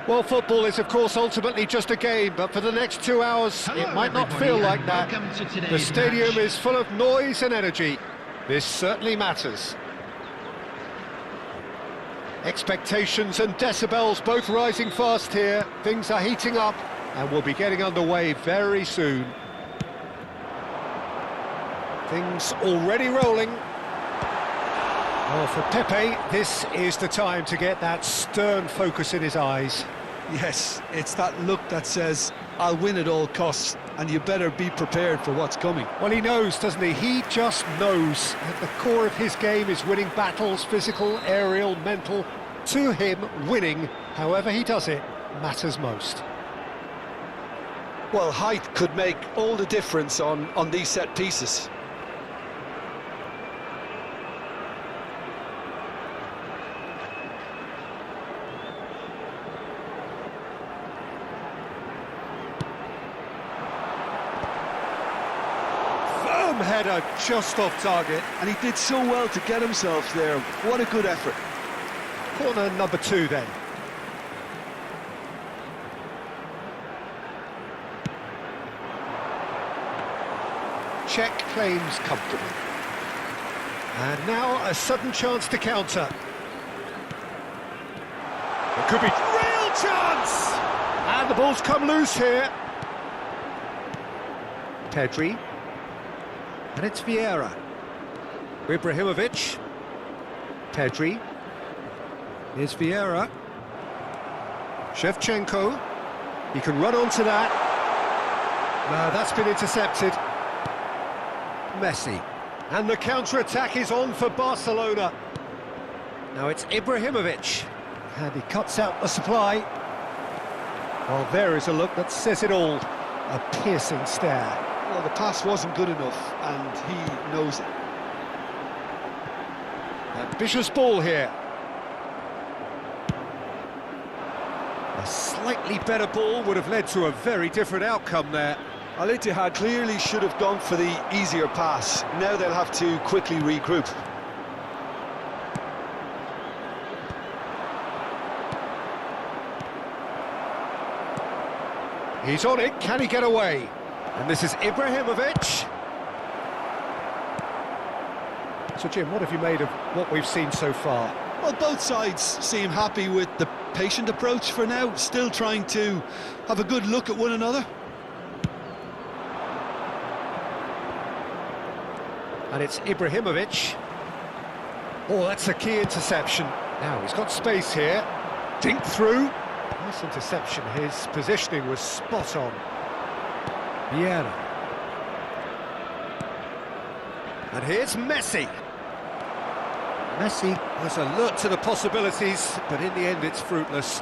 Well, football is, of course, ultimately just a game, but for the next 2 hours, Hello, it might not everybody, feel like and that. welcome to today's The stadium match. is full of noise and energy. This certainly matters. Expectations and decibels both rising fast here. Things are heating up, and we'll be getting underway very soon. Things already rolling. Well, for Pepe, this is the time to get that stern focus in his eyes. Yes, it's that look that says, I'll win at all costs, and you better be prepared for what's coming. Well, he knows, doesn't he? He just knows. At the core of his game is winning battles, physical, aerial, mental. To him, winning, however he does it, matters most. Well, height could make all the difference on these set pieces. Header just off target. And he did so well to get himself there. What a good effort. Corner number 2 then. Check claims comfortably. And now a sudden chance to counter. It could be real chance! And the ball's come loose here. Pedri. And it's Vieira. Ibrahimovic. Pedri. Here's Vieira. Shevchenko. He can run onto that. No, that's been intercepted. Messi. And the counter-attack is on for Barcelona. Now it's Ibrahimovic. And he cuts out the supply. Well, there is a look that says it all. A piercing stare. Well, the pass wasn't good enough, and he knows it. Ambitious ball here. A slightly better ball would have led to a very different outcome there. Al Ittihad clearly should have gone for the easier pass. Now they'll have to quickly regroup. He's on it, can he get away? And this is Ibrahimovic. So, Jim, what have you made of what we've seen so far? Well, both sides seem happy with the patient approach for now, still trying to have a good look at one another. And it's Ibrahimovic. Oh, that's a key interception. Now, he's got space here. Dink through. Nice interception. His positioning was spot on. Vieira. And here's Messi. Messi was alert to the possibilities, but in the end it's fruitless.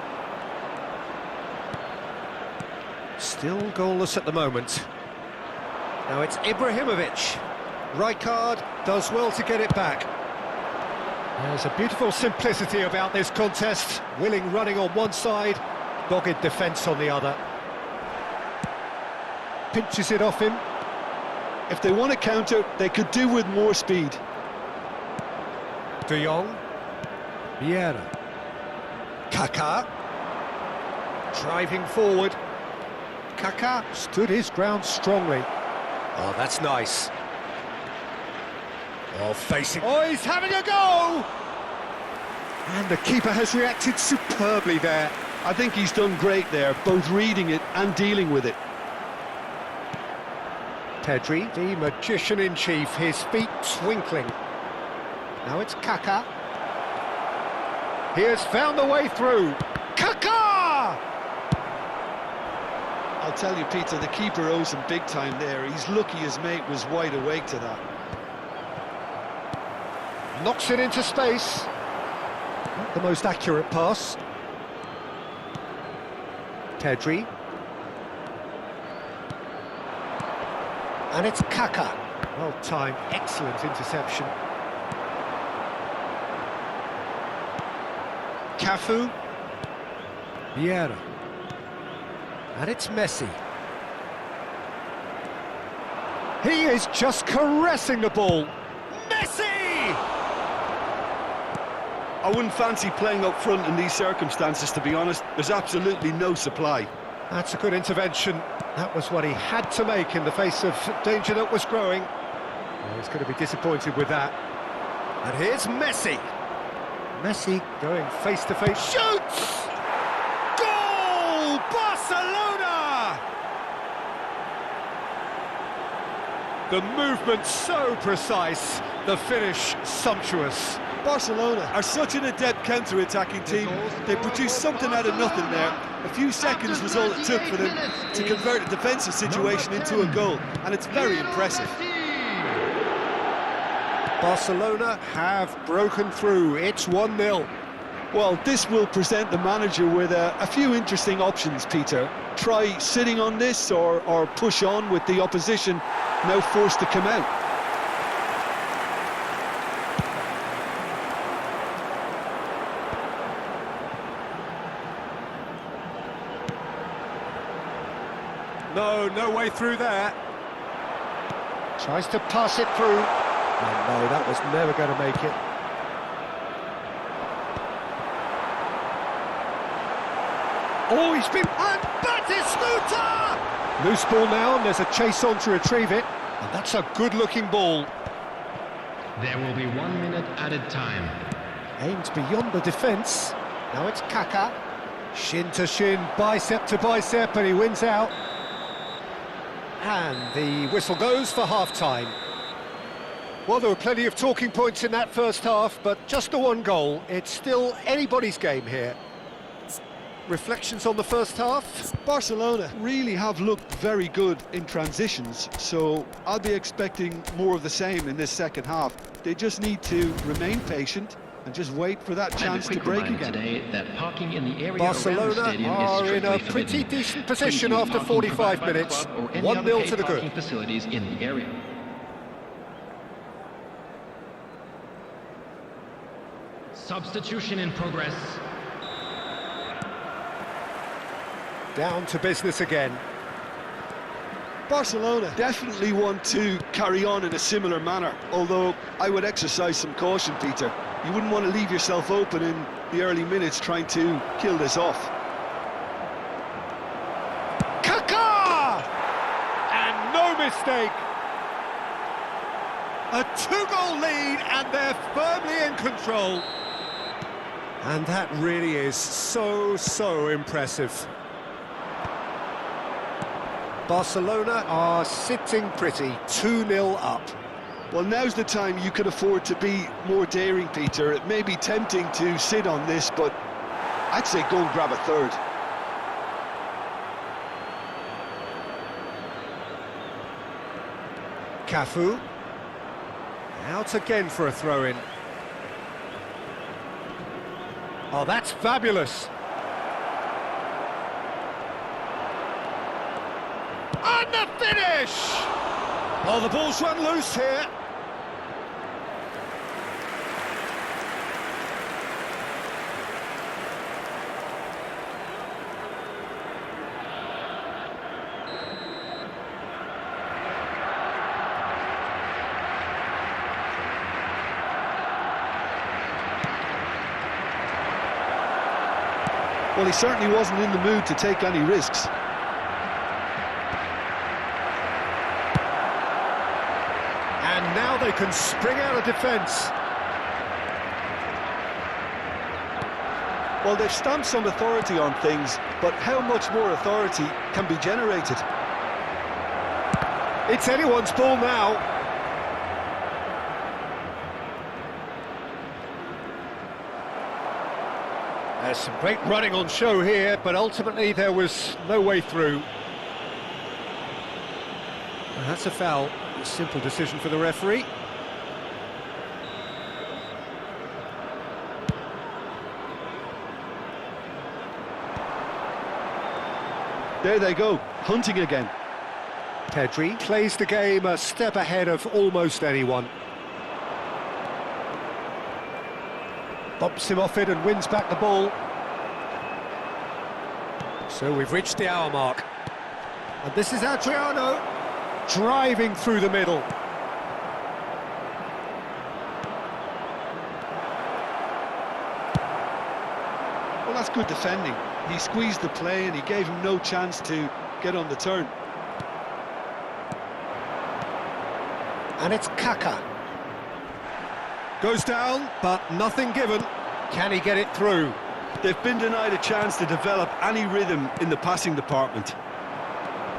Still goalless at the moment. Now it's Ibrahimovic. Rijkaard does well to get it back. There's a beautiful simplicity about this contest. Willing running on one side, dogged defence on the other. Pinches it off him. If they want to counter, they could do with more speed. De Jong. Vieira. Kaká. Driving forward. Kaká stood his ground strongly. Oh, that's nice. Oh, facing... Oh, he's having a go! And the keeper has reacted superbly there. I think he's done great there, both reading it and dealing with it. Pedri, the magician-in-chief, his feet twinkling. Now it's Kaká. He has found the way through. Kaká! I'll tell you, Peter, the keeper owes him big time there. He's lucky his mate was wide awake to that. Knocks it into space. Not the most accurate pass. Pedri. And it's Kaká. Well timed, excellent interception. Cafu. Vieira. And it's Messi. He is just caressing the ball. Messi! I wouldn't fancy playing up front in these circumstances, to be honest. There's absolutely no supply. That's a good intervention. That was what he had to make in the face of danger that was growing. Well, he's going to be disappointed with that. And here's Messi. Messi going face-to-face. Shoots! Goal! Barcelona! The movement so precise, the finish sumptuous. Barcelona are such an adept counter-attacking team. They produced something out of nothing there. A few seconds was all it took for them to convert a defensive situation into a goal, and it's very impressive. Barcelona have broken through. It's 1-0. Well, this will present the manager with a few interesting options, Peter. Try sitting on this or push on with the opposition now forced to come out. No way through there. Tries to pass it through. Oh, no, that was never going to make it. Oh, he's been... And Batistuta! Loose ball now, and there's a chase on to retrieve it. And that's a good-looking ball. There will be 1 minute added time. Aims beyond the defence. Now it's Kaka. Shin to shin, bicep to bicep, and he wins out. And the whistle goes for half-time. Well, there were plenty of talking points in that first half, but just the one goal. It's still anybody's game here. Reflections on the first half? Barcelona really have looked very good in transitions, so I'll be expecting more of the same in this second half. They just need to remain patient and just wait for that chance to break again. Today that parking in the area Barcelona are in a pretty decent position after 45 minutes. 1-0 to the good. Facilities in the area. Substitution in progress. Down to business again. Barcelona definitely want to carry on in a similar manner, although I would exercise some caution, Peter. You wouldn't want to leave yourself open in the early minutes trying to kill this off. Kaka! And no mistake. A 2-goal lead, and they're firmly in control. And that really is so impressive. Barcelona are sitting pretty, 2-0 up. Well, now's the time you can afford to be more daring, Peter. It may be tempting to sit on this, but I'd say go and grab a third. Cafu. Out again for a throw-in. Oh, that's fabulous. And the finish! Oh, the ball's run loose here. Well, he certainly wasn't in the mood to take any risks. And now they can spring out of defence. Well, they've stamped some authority on things, but how much more authority can be generated? It's anyone's ball now. There's some great running on show here, but ultimately there was no way through. And that's a foul. A simple decision for the referee. There they go, hunting again. Pedri plays the game a step ahead of almost anyone. Bumps him off it and wins back the ball. So we've reached the hour mark. And this is Adriano driving through the middle. That's good defending. He squeezed the play and he gave him no chance to get on the turn. And it's Kaka. Goes down, but nothing given. Can he get it through? They've been denied a chance to develop any rhythm in the passing department.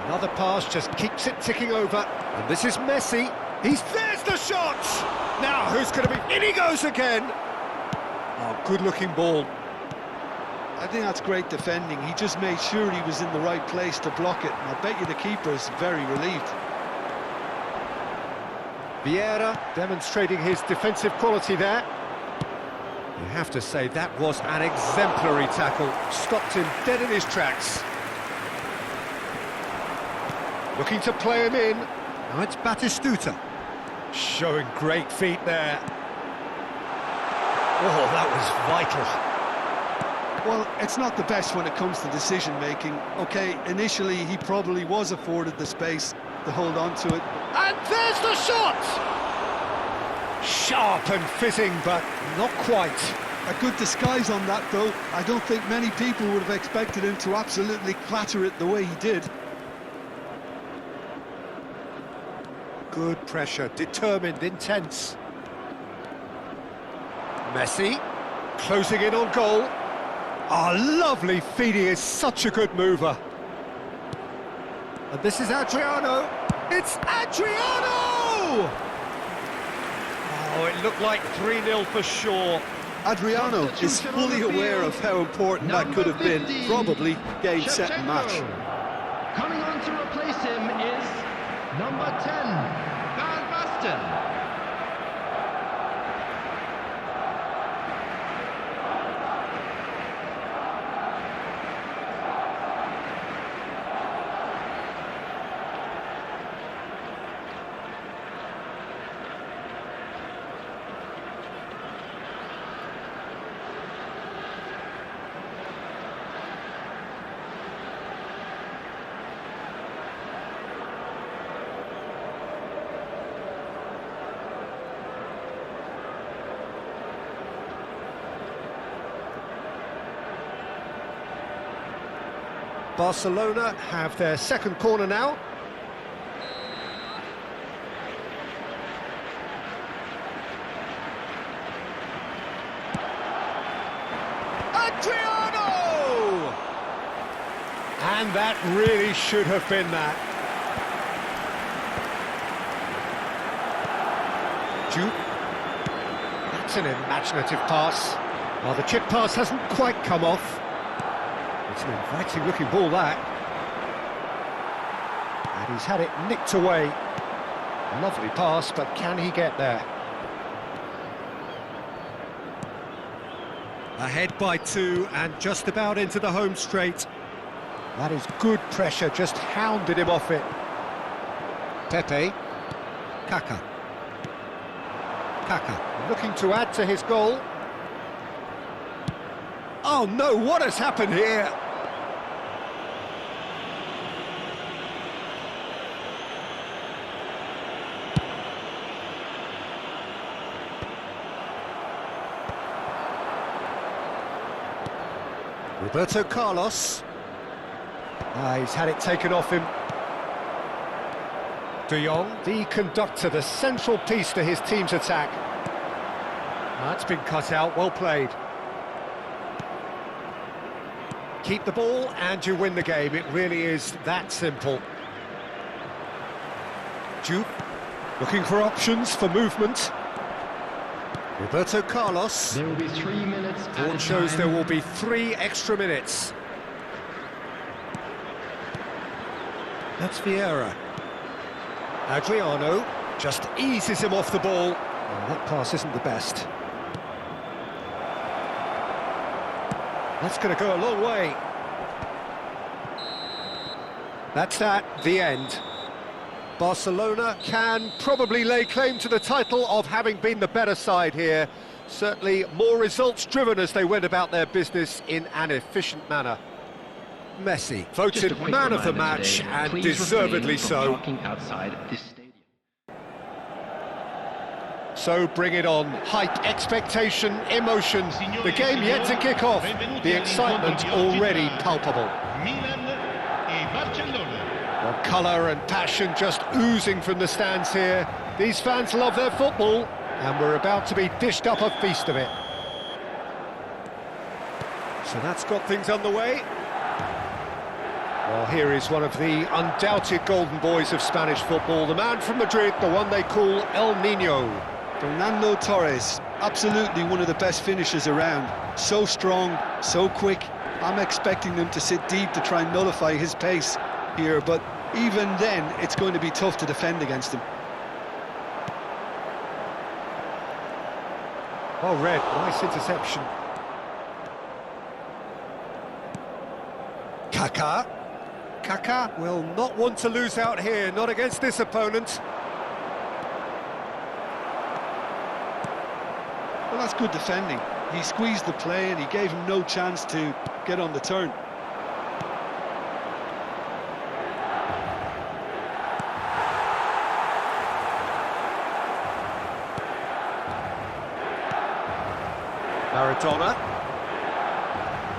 Another pass just keeps it ticking over. And this is Messi. There's the shot! Now, who's going to be... In he goes again! Oh, good-looking ball. I think that's great defending. He just made sure he was in the right place to block it. And I bet you the keeper's very relieved. Vieira demonstrating his defensive quality there. You have to say that was an exemplary tackle. Stopped him dead in his tracks. Looking to play him in. Now it's Batistuta. Showing great feet there. Oh, that was vital. Well, it's not the best when it comes to decision-making. OK, initially he probably was afforded the space to hold on to it. And there's the shot! Sharp and fizzing, but not quite. A good disguise on that, though. I don't think many people would have expected him to absolutely clatter it the way he did. Good pressure, determined, intense. Messi, closing in on goal. Oh, lovely feed, he is such a good mover. And this is Adriano. It's Adriano! Oh, it looked like 3-0 for sure. Adriano is fully aware of how important that could have been. Probably game, set and match. Coming on to replace him is number 10, Van Basten. Barcelona have their second corner now. Adriano! And that really should have been that. Juke. That's an imaginative pass. Well, the chip pass hasn't quite come off. It's an inviting looking ball, that. And he's had it nicked away. Lovely pass, but can he get there? Ahead by 2 and just about into the home straight. That is good pressure, just hounded him off it. Pepe. Kaka. Kaka looking to add to his goal. Oh no, what has happened here? Roberto Carlos. He's had it taken off him. De Jong, the conductor, the central piece to his team's attack. That's been cut out, well played. Keep the ball and you win the game, it really is that simple. Jupe, looking for options for movement. Roberto Carlos. There will be 3 minutes. Dawn shows there will be 3 extra minutes. That's Vieira. Adriano just eases him off the ball. Oh, that pass isn't the best. That's going to go a long way. That's that, the end. Barcelona can probably lay claim to the title of having been the better side here. Certainly more results-driven as they went about their business in an efficient manner. Messi voted man of the match, and deservedly so. Outside this stadium. So bring it on. Hype, expectation, emotion. The game yet to kick off. The excitement already palpable. Well, colour and passion just oozing from the stands here. These fans love their football, and we're about to be dished up a feast of it. So that's got things underway. Well, here is one of the undoubted golden boys of Spanish football, the man from Madrid, the one they call El Nino. Fernando Torres, absolutely one of the best finishers around. So strong, so quick. I'm expecting them to sit deep to try and nullify his pace here, but even then, it's going to be tough to defend against him. Oh, Red, nice interception. Kaká will not want to lose out here, not against this opponent. Well, that's good defending. He squeezed the play and he gave him no chance to get on the turn. Maradona.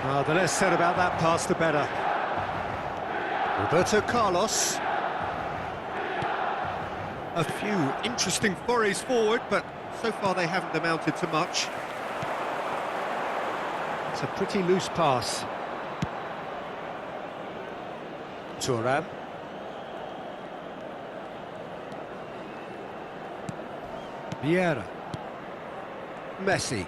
Well, the less said about that pass, the better. Roberto Carlos. A few interesting forays forward, but so far they haven't amounted to much. It's a pretty loose pass. Thuram. Vieira. Messi.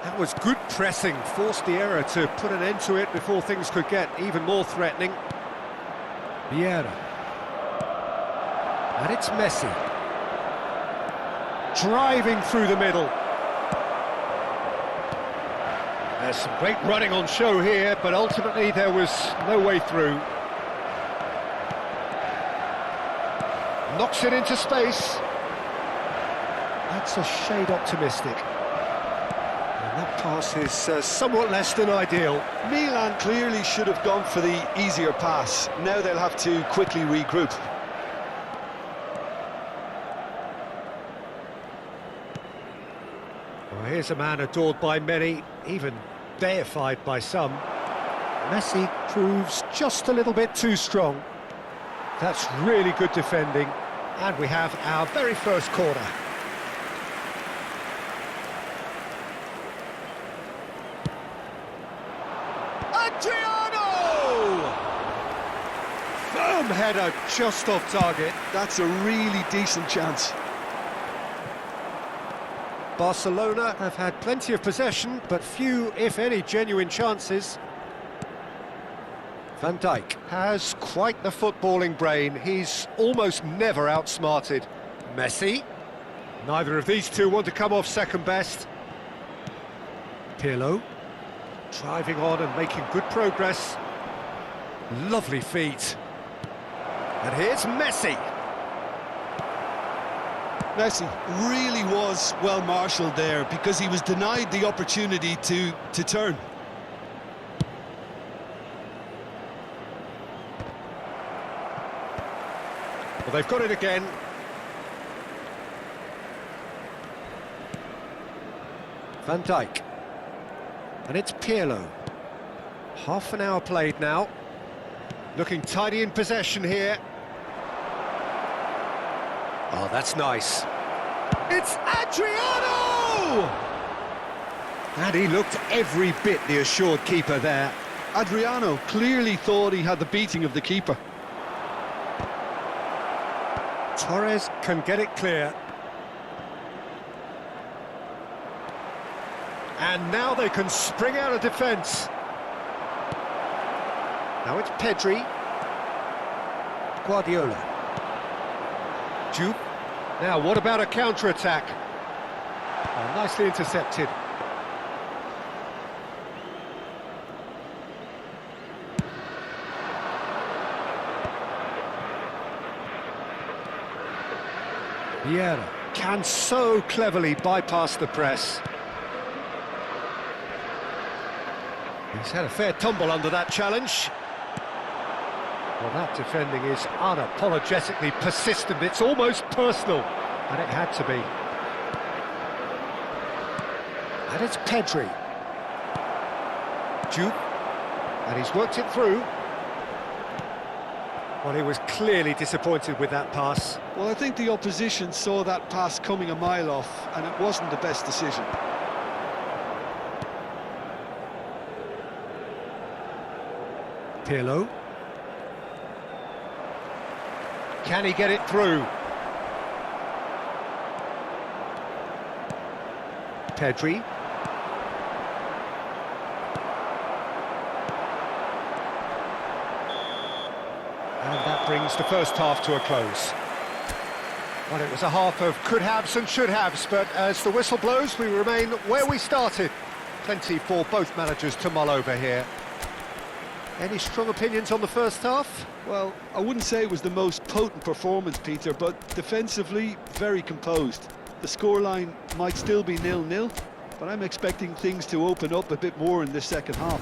That was good pressing, forced the error to put an end to it before things could get even more threatening. Vieira. And it's Messi. Driving through the middle. There's some great running on show here, but ultimately there was no way through. Knocks it into space. That's a shade optimistic. And that pass is somewhat less than ideal. Milan clearly should have gone for the easier pass. Now they'll have to quickly regroup. Well, here's a man adored by many, even deified by some. Messi proves just a little bit too strong. That's really good defending, and we have our very first corner. Adriano! Firm header just off target. That's a really decent chance. Barcelona have had plenty of possession, but few, if any, genuine chances. Van Dijk has quite the footballing brain. He's almost never outsmarted. Messi. Neither of these two want to come off second best. Pirlo. Driving on and making good progress. Lovely feet. And here's Messi. Messi really was well marshalled there because he was denied the opportunity to turn. Well, they've got it again. Van Dijk. And it's Pirlo. Half an hour played now. Looking tidy in possession here. Oh, that's nice. It's Adriano! And he looked every bit the assured keeper there. Adriano clearly thought he had the beating of the keeper. Torres can get it clear. And now they can spring out of defence. Now it's Pedri. Guardiola. Jupe. Now, what about a counter-attack? Oh, nicely intercepted. Vieira can so cleverly bypass the press. He's had a fair tumble under that challenge. Well, that defending is unapologetically persistent. It's almost personal. And it had to be. And it's Pedri. Duke. And he's worked it through. Well, he was clearly disappointed with that pass. Well, I think the opposition saw that pass coming a mile off, and it wasn't the best decision. Pirlo. Can he get it through? Pedri. And that brings the first half to a close. Well, it was a half of could-haves and should-haves, but as the whistle blows, we remain where we started. Plenty for both managers to mull over here. Any strong opinions on the first half? Well, I wouldn't say it was the most potent performance, Peter, but defensively, very composed. The scoreline might still be 0-0, but I'm expecting things to open up a bit more in this second half.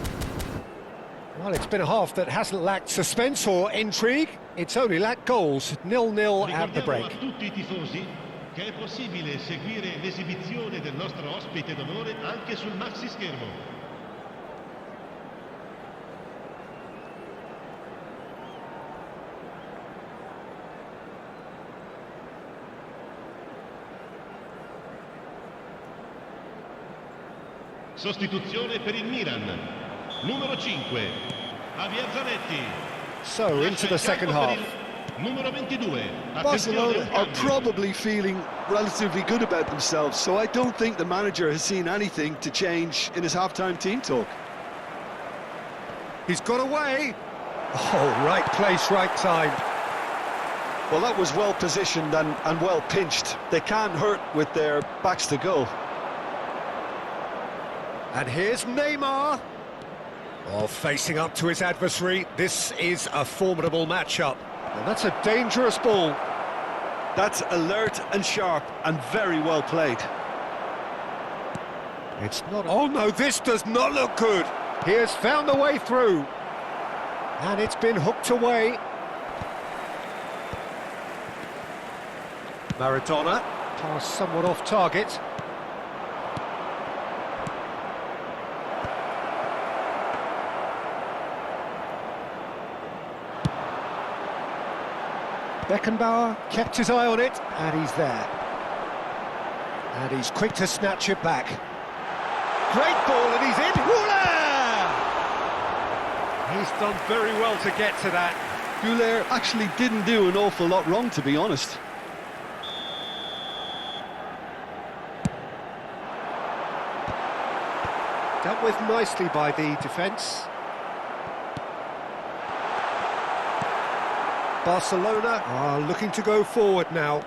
Well, it's been a half that hasn't lacked suspense or intrigue. It's only lacked goals. 0-0 at the break. Ricordiamo a tutti I tifosi che è possibile seguire l'esibizione del nostro ospite d'onore anche sul maxi schermo. Sostituzione per il Milan. Numero 5, Javier Zanetti. So, into the second half. Numero 22. Barcelona are probably feeling relatively good about themselves, so I don't think the manager has seen anything to change in his half-time team talk. He's got away. Oh, right place, right time. Well, that was well positioned and well pinched. They can't hurt with their backs to goal. And here's Neymar. Oh, facing up to his adversary. This is a formidable matchup. And that's a dangerous ball. That's alert and sharp and very well played. It's not... Oh, no, this does not look good. He has found a way through. And it's been hooked away. Maradona. Pass somewhat off target. Beckenbauer kept his eye on it, and he's there. And he's quick to snatch it back. Great ball, and he's in. Hula! He's done very well to get to that. Güler actually didn't do an awful lot wrong, to be honest. Dealt with nicely by the defence. Barcelona are looking to go forward now.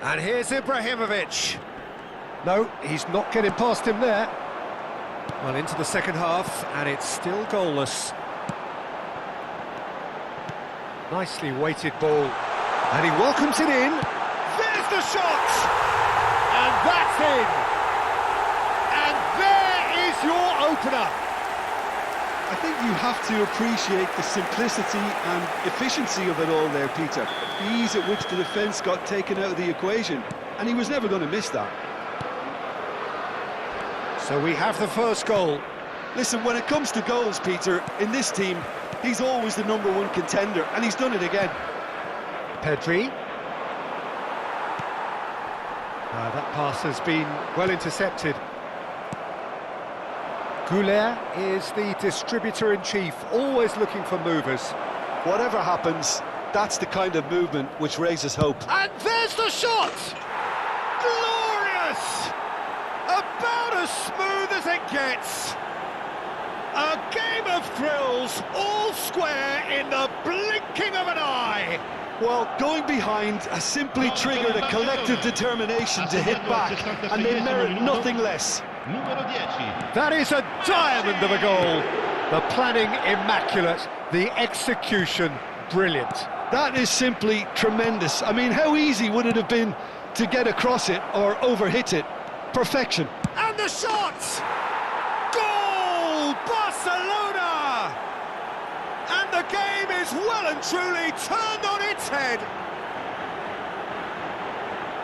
And here's Ibrahimovic. No, he's not getting past him there. Well, into the second half, and it's still goalless. Nicely weighted ball. And he welcomes it in. There's the shot! And that's in! And there is your opener! I think you have to appreciate the simplicity and efficiency of it all there, Peter. The ease at which the defence got taken out of the equation, and he was never going to miss that. So we have the first goal. Listen, when it comes to goals, Peter, in this team, he's always the #1 contender, and he's done it again. Pedri. That pass has been well intercepted. Güler is the distributor-in-chief, always looking for movers. Whatever happens, that's the kind of movement which raises hope. And there's the shot! Glorious! About as smooth as it gets. A game of thrills, all square in the blinking of an eye. Well, going behind has simply triggered a collective determination to hit back, and they merit nothing less. Numero 10. That is a diamond of a goal. The planning immaculate, the execution brilliant. That is simply tremendous. I mean, how easy would it have been to get across it or overhit it? Perfection. And the shot! Goal! Barcelona! And the game is well and truly turned on its head.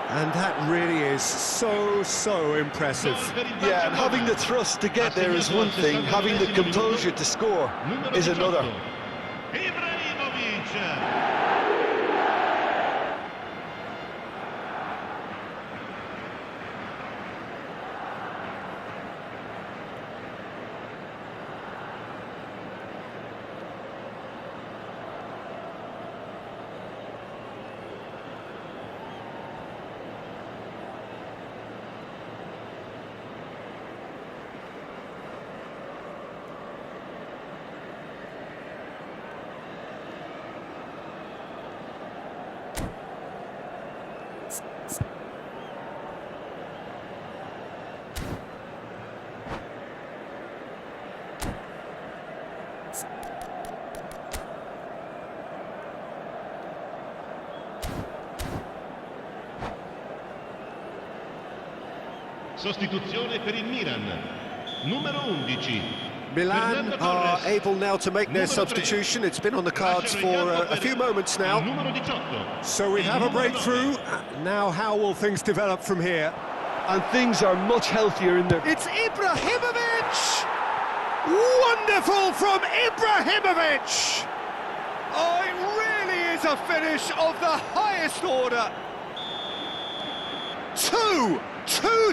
And that really is so impressive. Yeah, and having the thrust to get there is one thing, having the composure to score is another. Sostituzione per il Milan, numero 11. Milan are able now to make their substitution. It's been on the cards for a few moments now. So we have a breakthrough. Now how will things develop from here? And things are much healthier in there. It's Ibrahimovic! Wonderful from Ibrahimovic! Oh, it really is a finish of the highest order. Two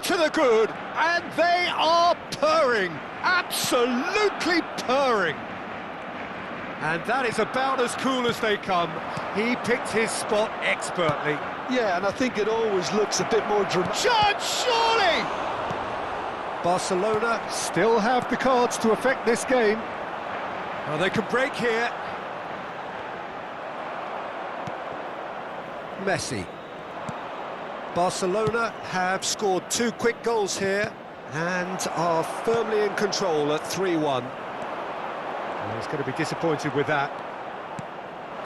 to the good, and they are purring, absolutely purring. And that is about as cool as they come. He picked his spot expertly. Yeah, and I think it always looks a bit more dramatic. Judge, surely! Barcelona still have the cards to affect this game. Oh, they can break here. Messi. Barcelona have scored 2 quick goals here and are firmly in control at 3-1. Well, he's going to be disappointed with that.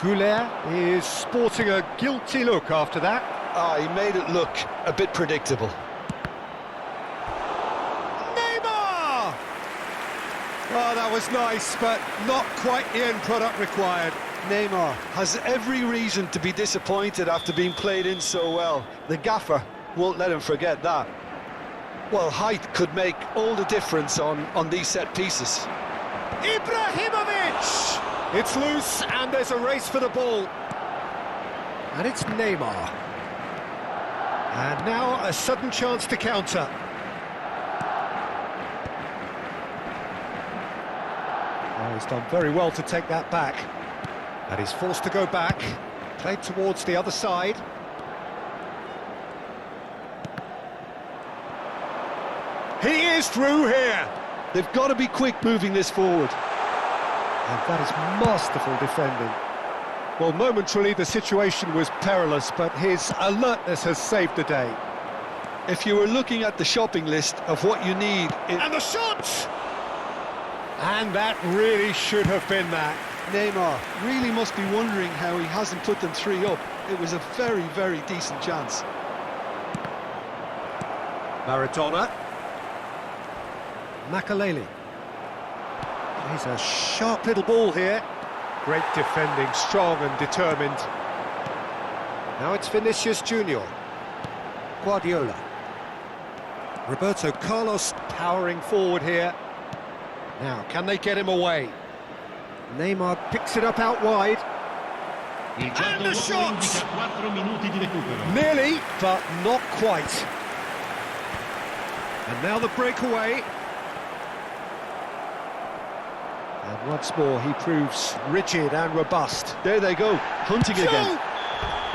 Goulet is sporting a guilty look after that. He made it look a bit predictable. Neymar! Oh, that was nice, but not quite the end product required. Neymar has every reason to be disappointed after being played in so well. The gaffer won't let him forget that. Well, height could make all the difference on these set pieces. Ibrahimovic! It's loose and there's a race for the ball. And it's Neymar. And now a sudden chance to counter. Oh, he's done very well to take that back. And he's forced to go back, played towards the other side. He is through here. They've got to be quick moving this forward. And that is masterful defending. Well, momentarily the situation was perilous, but his alertness has saved the day. If you were looking at the shopping list of what you need... And the shot! And that really should have been that. Neymar really must be wondering how he hasn't put them 3 up. It was a very decent chance. Maradona. Makaleli. He's a sharp little ball here. Great defending, strong and determined. Now it's Vinicius Junior. Guardiola. Roberto Carlos powering forward here. Now, can they get him away? Neymar picks it up out wide. And the shot! Nearly, but not quite. And now the breakaway. And once more, he proves rigid and robust. There they go, hunting again.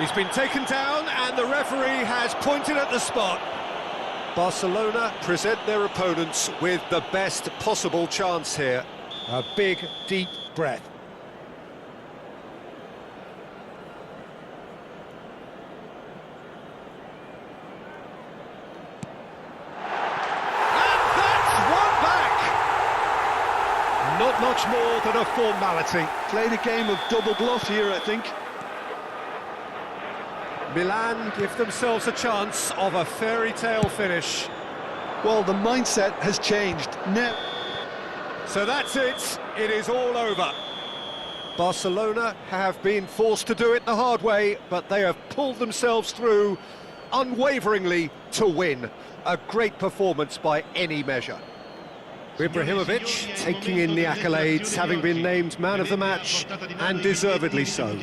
He's been taken down, and the referee has pointed at the spot. Barcelona present their opponents with the best possible chance here. A big, deep breath. And that's one back! Not much more than a formality. Played a game of double bluff here, I think. Milan give themselves a chance of a fairy tale finish. Well, the mindset has changed now. So that's it. It is all over. Barcelona have been forced to do it the hard way, but they have pulled themselves through unwaveringly to win. A great performance by any measure. Ibrahimovic taking in the accolades, having been named man of the match, and deservedly so.